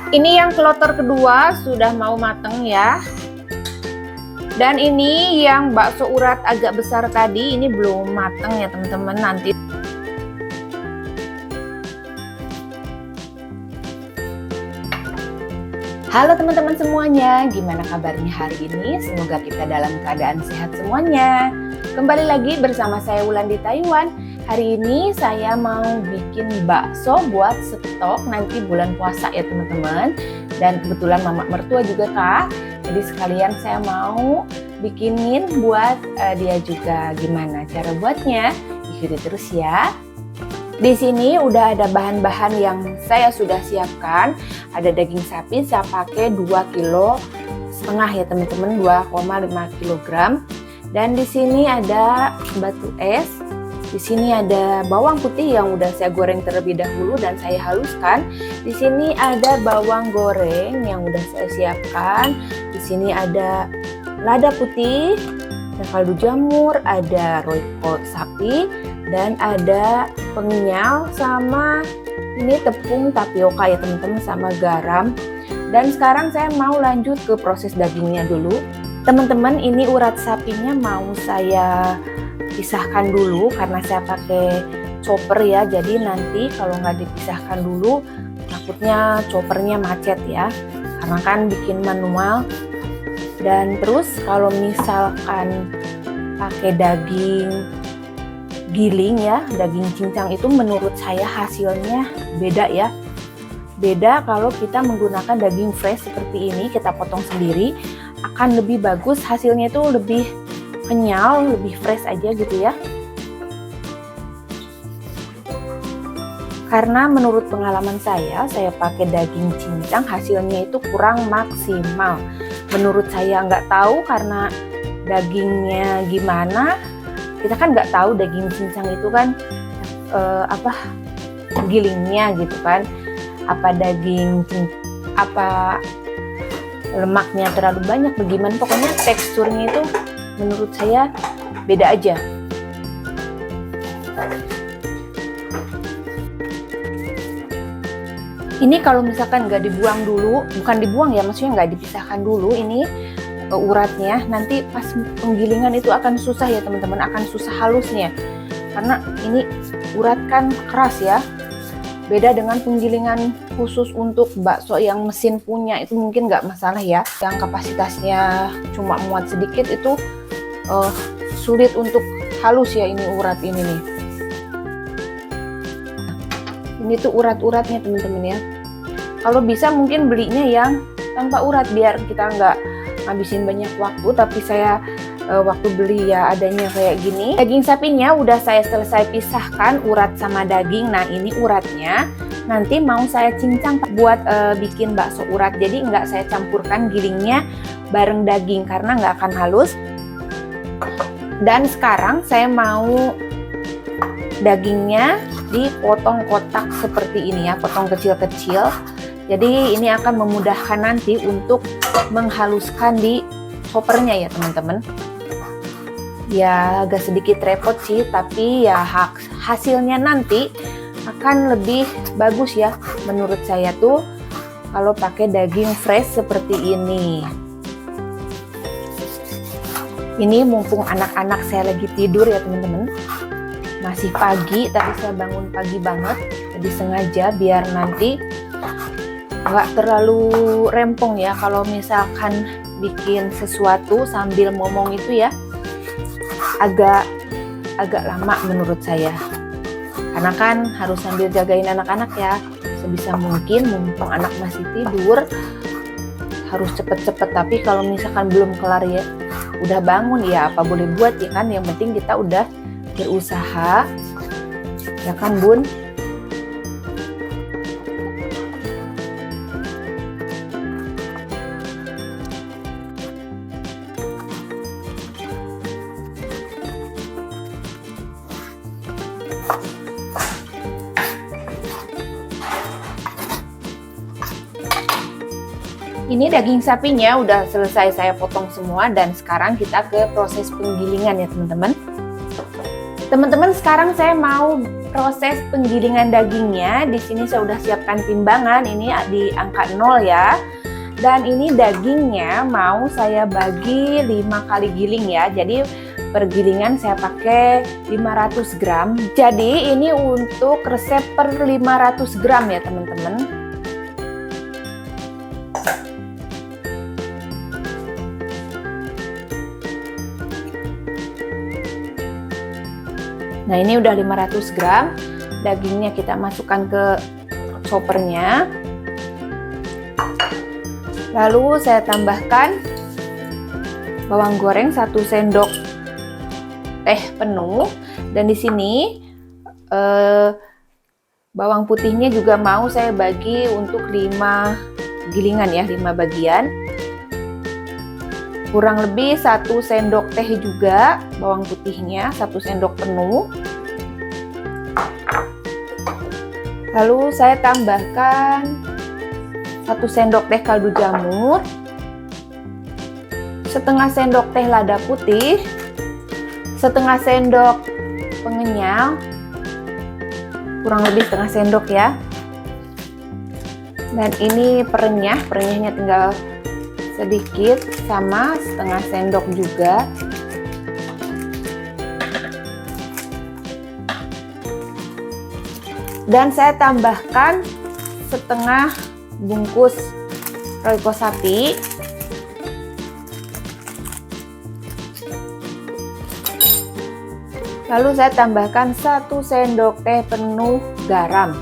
Ini yang kloter kedua sudah mau mateng ya. Dan ini yang bakso urat agak besar tadi, ini belum mateng ya teman-teman. Nanti halo teman-teman semuanya, gimana kabarnya hari ini? Semoga kita dalam keadaan sehat semuanya. Kembali lagi bersama saya Wulan di Taiwan. Hari ini saya mau bikin bakso buat stok nanti bulan puasa ya teman-teman. Dan kebetulan mama mertua juga Kak. Jadi sekalian saya mau bikinin buat dia juga. Gimana cara buatnya? Ikuti terus ya. Di sini udah ada bahan-bahan yang saya sudah siapkan. Ada daging sapi, saya pakai 2,5 kg ya teman-teman, 2,5 kg. Dan di sini ada batu es. Di sini ada bawang putih yang udah saya goreng terlebih dahulu dan saya haluskan. Di sini ada bawang goreng yang udah saya siapkan. Di sini ada lada putih, ada kaldu jamur, ada royco sapi, dan ada pengenyal sama ini tepung tapioka ya teman-teman, sama garam. Dan sekarang saya mau lanjut ke proses dagingnya dulu. Teman-teman, ini urat sapinya mau saya pisahkan dulu karena saya pakai chopper ya. Jadi nanti kalau nggak dipisahkan dulu takutnya choppernya macet ya, karena kan bikin manual. Dan terus kalau misalkan pakai daging giling ya, daging cincang itu menurut saya hasilnya beda ya. Beda kalau kita menggunakan daging fresh seperti ini, kita potong sendiri, akan lebih bagus, hasilnya itu lebih kenyal, lebih fresh aja gitu ya. Karena menurut pengalaman saya pakai daging cincang hasilnya itu kurang maksimal. Menurut saya, nggak tahu karena dagingnya gimana. Kita kan nggak tahu daging cincang itu kan gilingnya gitu kan, apa lemaknya terlalu banyak bagaimana, pokoknya teksturnya itu menurut saya beda aja. Ini kalau misalkan nggak dibuang dulu, bukan dibuang ya, maksudnya nggak dipisahkan dulu ini uratnya, nanti pas penggilingan itu akan susah ya teman-teman, akan susah halusnya. Karena ini urat kan keras ya. Beda dengan penggilingan khusus untuk bakso yang mesin punya, itu mungkin nggak masalah ya. Yang kapasitasnya cuma muat sedikit itu sulit untuk halus ya, ini urat ini nih. Ini tuh urat-uratnya teman-teman ya. Kalau bisa mungkin belinya yang tanpa urat biar kita nggak ngabisin banyak waktu, tapi saya waktu beli ya adanya kayak gini. Daging sapinya udah saya selesai pisahkan urat sama daging. Nah ini uratnya nanti mau saya cincang buat bikin bakso urat. Jadi nggak saya campurkan gilingnya bareng daging karena nggak akan halus. Dan sekarang saya mau dagingnya dipotong kotak seperti ini ya, potong kecil-kecil. Jadi ini akan memudahkan nanti untuk menghaluskan di choppernya ya teman-teman. Ya agak sedikit repot sih, tapi ya hasilnya nanti akan lebih bagus ya menurut saya tuh kalau pakai daging fresh seperti ini. Ini mumpung anak-anak saya lagi tidur ya teman-teman, masih pagi, tadi saya bangun pagi banget, jadi sengaja biar nanti nggak terlalu rempong ya kalau misalkan bikin sesuatu sambil ngomong itu ya, agak lama menurut saya, karena kan harus sambil jagain anak-anak ya. Sebisa mungkin mumpung anak masih tidur harus cepet-cepet, tapi kalau misalkan belum kelar ya udah bangun ya apa boleh buat ya kan, yang penting kita udah berusaha ya kan bun. Ini daging sapinya udah selesai saya potong semua, dan sekarang kita ke proses penggilingan ya teman-teman. Teman-teman, sekarang saya mau proses penggilingan dagingnya, di sini saya udah siapkan timbangan, ini di angka 0 ya. Dan ini dagingnya mau saya bagi 5 kali giling ya. Jadi per gilingan saya pakai 500 gram. Jadi ini untuk resep per 500 gram ya teman-teman. Nah ini udah 500 gram, dagingnya kita masukkan ke choppernya. Lalu saya tambahkan bawang goreng 1 sendok teh penuh, dan di sini bawang putihnya juga mau saya bagi untuk 5 gilingan ya, 5 bagian. Kurang lebih 1 sendok teh juga bawang putihnya, 1 sendok penuh. Lalu saya tambahkan 1 sendok teh kaldu jamur, setengah sendok teh lada putih, setengah sendok pengenyal, kurang lebih setengah sendok ya. Dan ini perenyahnya tinggal sedikit, sama setengah sendok juga. Dan saya tambahkan setengah bungkus royco sapi. Lalu saya tambahkan 1 sendok teh penuh garam.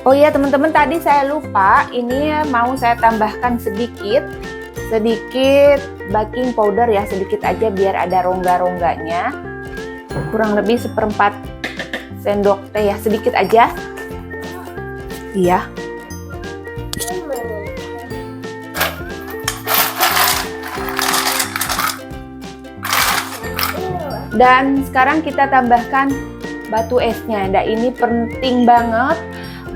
Oh iya teman-teman, tadi saya lupa, ini mau saya tambahkan sedikit baking powder ya, sedikit aja biar ada rongga-rongganya. Kurang lebih 1/4 sendok teh ya, sedikit aja. Iya. Dan sekarang kita tambahkan batu esnya. Nah ini penting banget.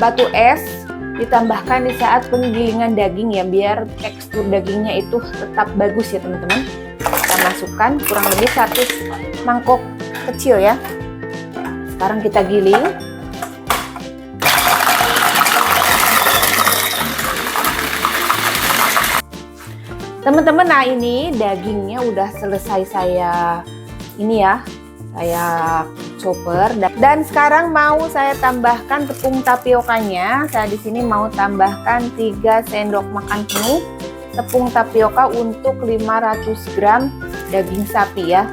Batu es ditambahkan di saat penggilingan daging ya, biar tekstur dagingnya itu tetap bagus ya teman-teman. Kita masukkan kurang lebih 1 mangkok kecil ya. Sekarang kita giling. Teman-teman, nah ini dagingnya udah selesai saya chopper, dan sekarang mau saya tambahkan tepung tapiokanya. Saya di sini mau tambahkan 3 sendok makan penuh tepung tapioka untuk 500 gram daging sapi ya.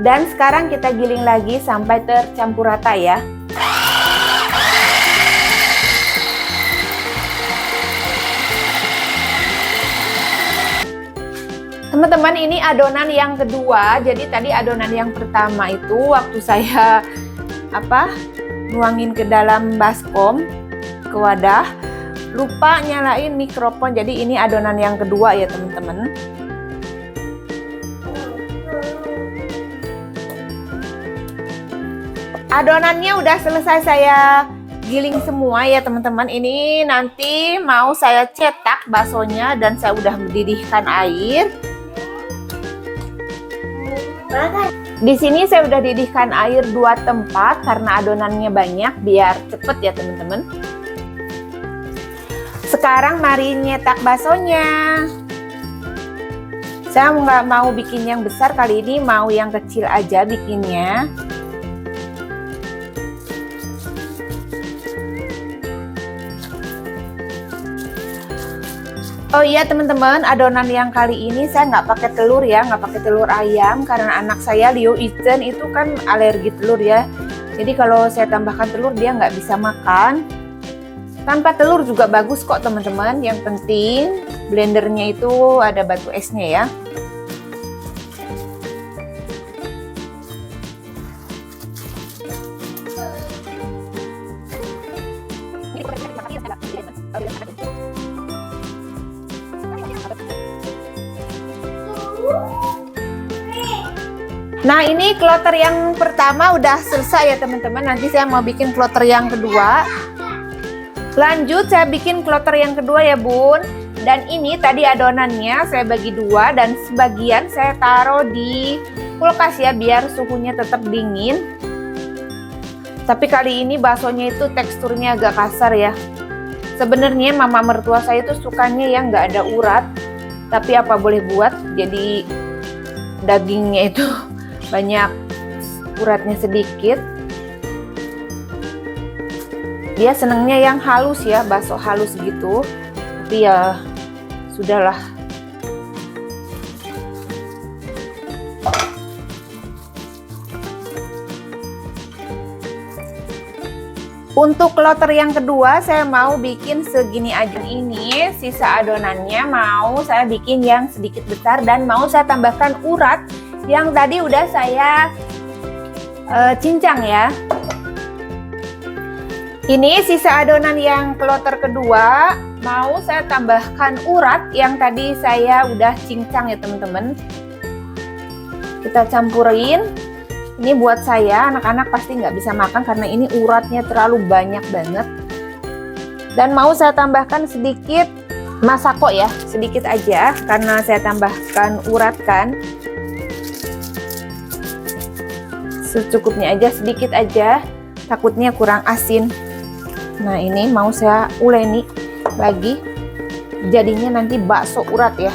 Dan sekarang kita giling lagi sampai tercampur rata ya. Teman-teman, ini adonan yang kedua. Jadi tadi adonan yang pertama itu waktu saya nuangin ke dalam baskom, ke wadah, lupa nyalain mikrofon. Jadi ini adonan yang kedua ya teman-teman. Adonannya udah selesai saya giling semua ya teman-teman. Ini nanti mau saya cetak baksonya, dan saya udah mendidihkan air. Di sini saya udah didihkan air 2 tempat karena adonannya banyak, biar cepet ya teman-teman. Sekarang mari nyetak baksonya. Saya nggak mau bikin yang besar kali ini, mau yang kecil aja bikinnya. Oh iya teman-teman, adonan yang kali ini saya nggak pakai telur ya, nggak pakai telur ayam, karena anak saya Liu Ichen itu kan alergi telur ya. Jadi kalau saya tambahkan telur dia nggak bisa makan. Tanpa telur juga bagus kok teman-teman. Yang penting blendernya itu ada batu esnya ya. Nah ini kloter yang pertama udah selesai ya teman-teman. Nanti saya mau bikin kloter yang kedua. Lanjut saya bikin kloter yang kedua ya bun. Dan ini tadi adonannya saya bagi dua dan sebagian saya taruh di kulkas ya biar suhunya tetap dingin. Tapi kali ini baksonya itu teksturnya agak kasar ya. Sebenarnya mama mertua saya itu sukanya yang nggak ada urat. Tapi apa boleh buat, jadi dagingnya itu banyak uratnya sedikit. Dia senengnya yang halus ya, bakso halus gitu. Tapi ya sudahlah. Untuk kloter yang kedua saya mau bikin segini aja. Ini sisa adonannya mau saya bikin yang sedikit besar dan mau saya tambahkan urat yang tadi udah saya cincang ya. Ini sisa adonan yang kloter kedua mau saya tambahkan urat yang tadi saya udah cincang ya teman-teman. Kita campurin. Ini buat saya, anak-anak pasti nggak bisa makan karena ini uratnya terlalu banyak banget. Dan mau saya tambahkan sedikit masako ya, sedikit aja karena saya tambahkan urat kan. Secukupnya aja, sedikit aja, takutnya kurang asin. Nah ini mau saya uleni lagi, jadinya nanti bakso urat ya.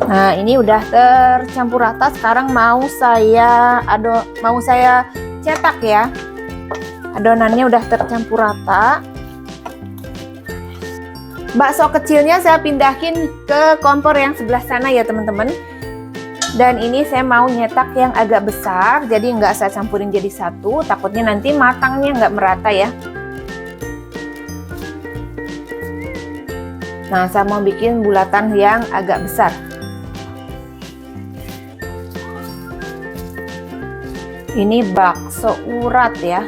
Nah ini udah tercampur rata. Sekarang mau saya cetak ya. Adonannya udah tercampur rata. Bakso kecilnya saya pindahin ke kompor yang sebelah sana ya teman-teman. Dan ini saya mau nyetak yang agak besar, jadi nggak saya campurin jadi satu. Takutnya nanti matangnya nggak merata ya. Nah saya mau bikin bulatan yang agak besar. Ini bakso urat ya.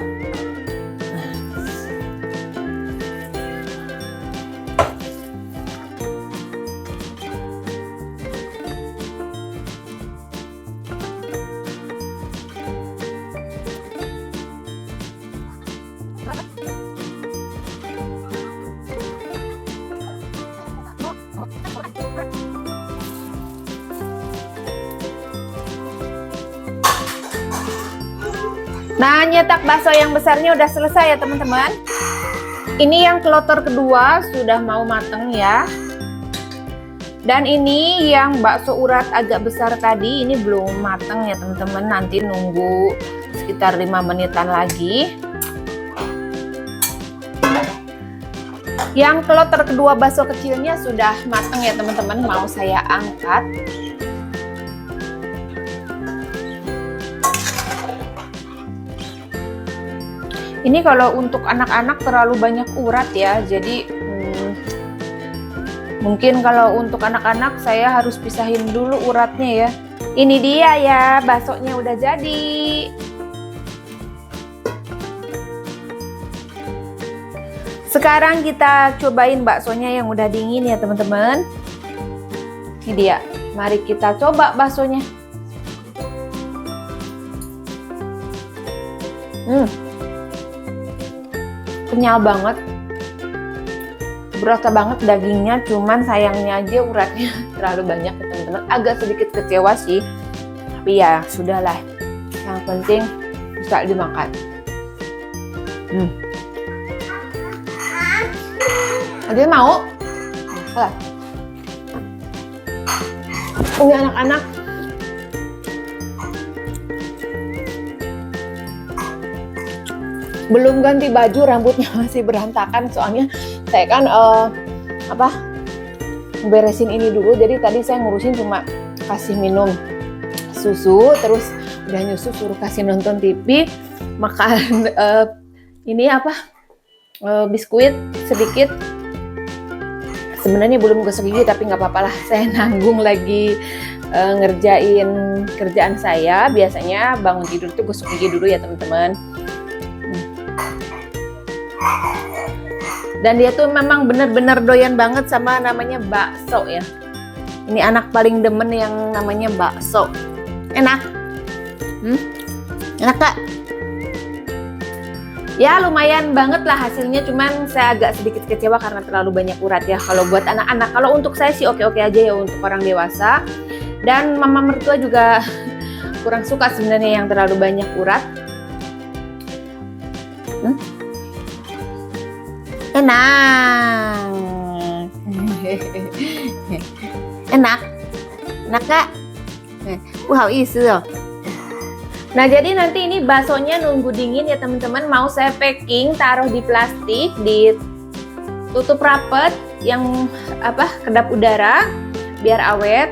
Nah, nyetak bakso yang besarnya udah selesai ya teman-teman. Ini yang kloter kedua sudah mau mateng ya. Dan ini yang bakso urat agak besar tadi ini belum mateng ya teman-teman. Nanti nunggu sekitar 5 menitan lagi. Yang kloter kedua bakso kecilnya sudah mateng ya teman-teman. Mau saya angkat. Ini kalau untuk anak-anak terlalu banyak urat ya, jadi mungkin kalau untuk anak-anak saya harus pisahin dulu uratnya ya. Ini dia ya, baksonya udah jadi. Sekarang kita cobain baksonya yang udah dingin ya teman-teman. Ini dia, mari kita coba baksonya. Kenyal banget, berasa banget dagingnya, cuman sayangnya aja uratnya terlalu banyak teman-teman. Agak sedikit kecewa sih, tapi ya sudahlah, yang penting bisa dimakan. Ada yang mau? Ini anak-anak belum ganti baju, rambutnya masih berantakan soalnya saya kan beresin ini dulu. Jadi tadi saya ngurusin cuma kasih minum susu, terus udah nyusu suruh kasih nonton TV, makan biskuit sedikit. Sebenarnya belum gosok gigi tapi nggak apa-apa lah, saya nanggung lagi ngerjain kerjaan saya. Biasanya bangun tidur tuh gosok gigi dulu ya teman-teman. Dan dia tuh memang bener-bener doyan banget sama namanya bakso ya. Ini anak paling demen yang namanya bakso. Enak? Enak Kak? Ya lumayan banget lah hasilnya, cuman saya agak sedikit kecewa karena terlalu banyak urat ya. Kalau buat anak-anak, kalau untuk saya sih oke-oke aja ya untuk orang dewasa. Dan mama mertua juga kurang suka sebenarnya yang terlalu banyak urat. Enak. Enak. Enak Kak? Wow, isi loh. Nah, jadi nanti ini baksonya nunggu dingin ya teman-teman. Mau saya packing, taruh di plastik, ditutup rapet yang kedap udara biar awet.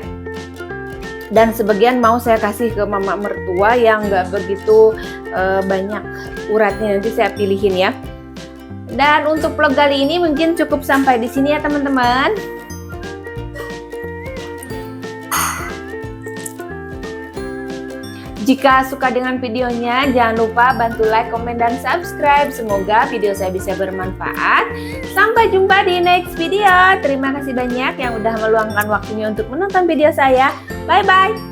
Dan sebagian mau saya kasih ke mama mertua yang nggak begitu banyak uratnya, nanti saya pilihin ya. Dan untuk vlog kali ini mungkin cukup sampai di sini ya teman-teman. Jika suka dengan videonya, jangan lupa bantu like, komen, dan subscribe. Semoga video saya bisa bermanfaat. Sampai jumpa di next video. Terima kasih banyak yang udah meluangkan waktunya untuk menonton video saya. Bye-bye.